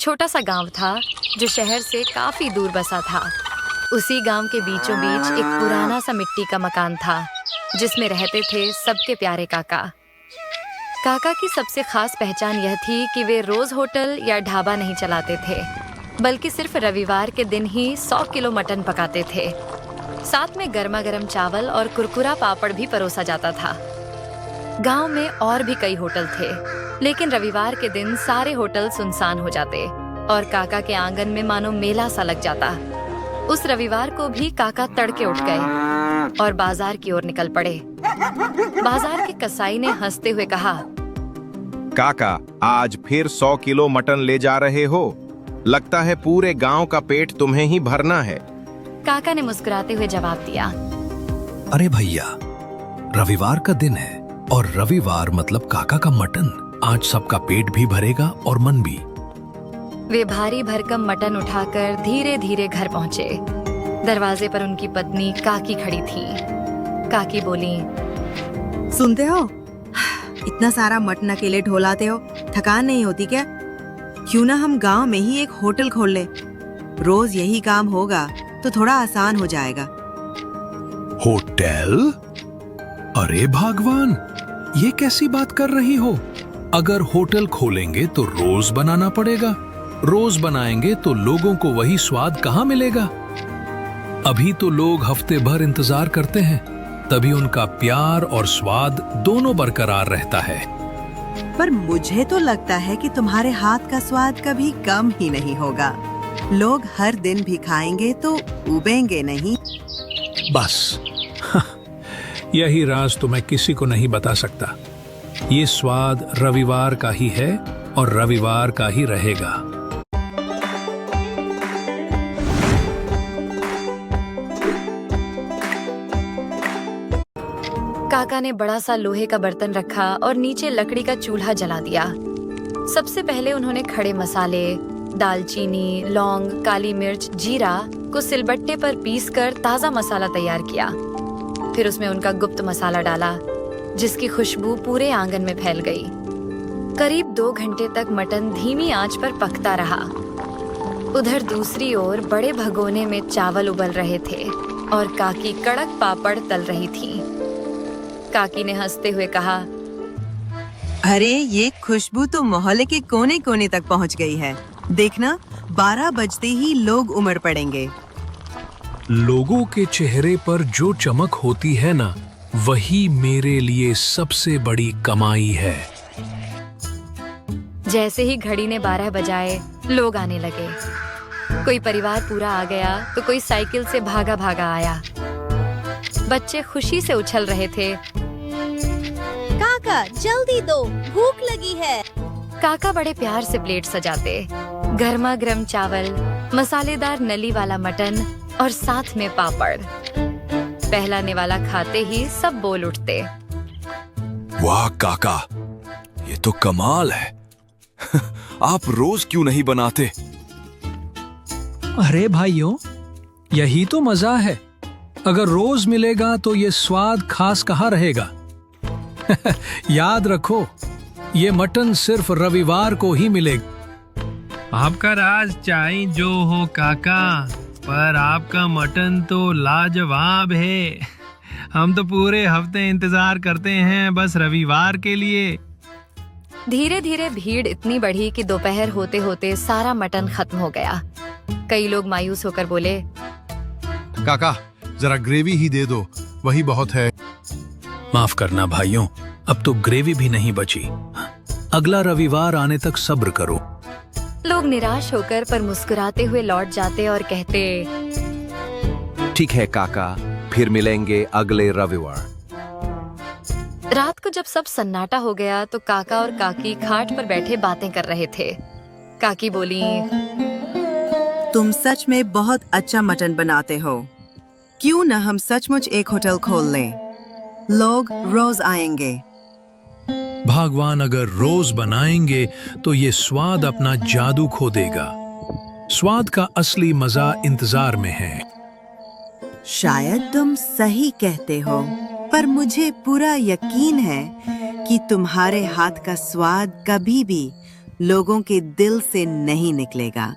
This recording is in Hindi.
छोटा सा गांव था जो शहर से काफी दूर बसा था। उसी गांव के बीचों बीच एक पुराना सा मिट्टी का मकान था जिसमें रहते थे सबके प्यारे काका। काका की सबसे खास पहचान यह थी कि वे रोज होटल या ढाबा नहीं चलाते थे, बल्कि सिर्फ रविवार के दिन ही 100 किलो मटन पकाते थे। साथ में गर्मा गर्म चावल और कुरकुरा पापड़ भी परोसा जाता था। गांव में और भी कई होटल थे, लेकिन रविवार के दिन सारे होटल सुनसान हो जाते और काका के आंगन में मानो मेला सा लग जाता। उस रविवार को भी काका तड़के उठ गए और बाजार की ओर निकल पड़े। बाजार के कसाई ने हंसते हुए कहा, काका, आज फिर 100 किलो मटन ले जा रहे हो? लगता है पूरे गांव का पेट तुम्हें ही भरना है। काका ने मुस्कुराते हुए जवाब दिया, अरे भैया, रविवार का दिन है और रविवार मतलब काका का मटन। आज सबका पेट भी भरेगा और मन भी। वे भारी भरकम मटन उठाकर धीरे धीरे घर पहुंचे। दरवाजे पर उनकी पत्नी काकी खड़ी थी। काकी बोली, सुनते हो, इतना सारा मटन अकेले ढोलाते हो, थकान नहीं होती क्या? क्यों ना हम गांव में ही एक होटल खोल ले। रोज यही काम होगा तो थोड़ा आसान हो जाएगा। होटल? अरे भगवान, ये कैसी बात कर रही हो? अगर होटल खोलेंगे तो रोज बनाना पड़ेगा। रोज बनाएंगे तो लोगों को वही स्वाद कहाँ मिलेगा? अभी तो लोग हफ्ते भर इंतजार करते हैं, तभी उनका प्यार और स्वाद दोनों बरकरार रहता है। पर मुझे तो लगता है कि तुम्हारे हाथ का स्वाद कभी कम ही नहीं होगा। लोग हर दिन भी खाएंगे तो उबेंगे नहीं। बस यही राज तो मैं किसी को नहीं बता सकता। ये स्वाद रविवार का ही है और रविवार का ही रहेगा। काका ने बड़ा सा लोहे का बर्तन रखा और नीचे लकड़ी का चूल्हा जला दिया। सबसे पहले उन्होंने खड़े मसाले, दालचीनी, लौंग, काली मिर्च, जीरा को सिलबट्टे पर पीसकर ताजा मसाला तैयार किया। फिर उसमें उनका गुप्त मसाला डाला, जिसकी खुशबू पूरे आंगन में फैल गई। करीब 2 घंटे तक मटन धीमी आंच पर पकता रहा। उधर दूसरी ओर बड़े भगोने में चावल उबल रहे थे और काकी कड़क पापड़ तल रही थी। काकी ने हंसते हुए कहा, अरे ये खुशबू तो मोहल्ले के कोने कोने तक पहुंच गई है। देखना, 12 बजते ही लोग उमड़ पड़ेंगे। लोगों के चेहरे पर जो चमक होती है ना, वही मेरे लिए सबसे बड़ी कमाई है। जैसे ही घड़ी ने 12 बजाए, लोग आने लगे। कोई परिवार पूरा आ गया तो कोई साइकिल से भागा भागा आया। बच्चे खुशी से उछल रहे थे। काका, जल्दी दो, भूख लगी है। काका बड़े प्यार से प्लेट सजाते। गर्मा गर्म चावल, मसालेदार नली वाला मटन और साथ में पापड़। पहला निवाला खाते ही सब बोल उठते, वाह काका, ये तो कमाल है। आप रोज क्यों नहीं बनाते? अरे भाइयों, यही तो मजा है। अगर रोज मिलेगा तो ये स्वाद खास कहाँ रहेगा? याद रखो, ये मटन सिर्फ रविवार को ही मिलेगा। आपका राज चाहे जो हो काका, पर आपका मटन तो लाजवाब है। हम तो पूरे हफ्ते इंतजार करते हैं बस रविवार के लिए। धीरे धीरे भीड़ इतनी बढ़ी कि दोपहर होते होते सारा मटन खत्म हो गया। कई लोग मायूस होकर बोले, काका, जरा ग्रेवी ही दे दो, वही बहुत है। माफ करना भाइयों, अब तो ग्रेवी भी नहीं बची। अगला रविवार आने तक सब्र करो। लोग निराश होकर पर मुस्कुराते हुए लौट जाते और कहते, ठीक है काका, फिर मिलेंगे अगले रविवार। रात को जब सब सन्नाटा हो गया तो काका और काकी खाट पर बैठे बातें कर रहे थे। काकी बोली, तुम सच में बहुत अच्छा मटन बनाते हो। क्यों न हम सचमुच एक होटल खोल लें? लोग रोज आएंगे। भगवान अगर रोज बनाएंगे तो ये स्वाद अपना जादू खो देगा। स्वाद का असली मजा इंतजार में है। शायद तुम सही कहते हो, पर मुझे पूरा यकीन है कि तुम्हारे हाथ का स्वाद कभी भी लोगों के दिल से नहीं निकलेगा।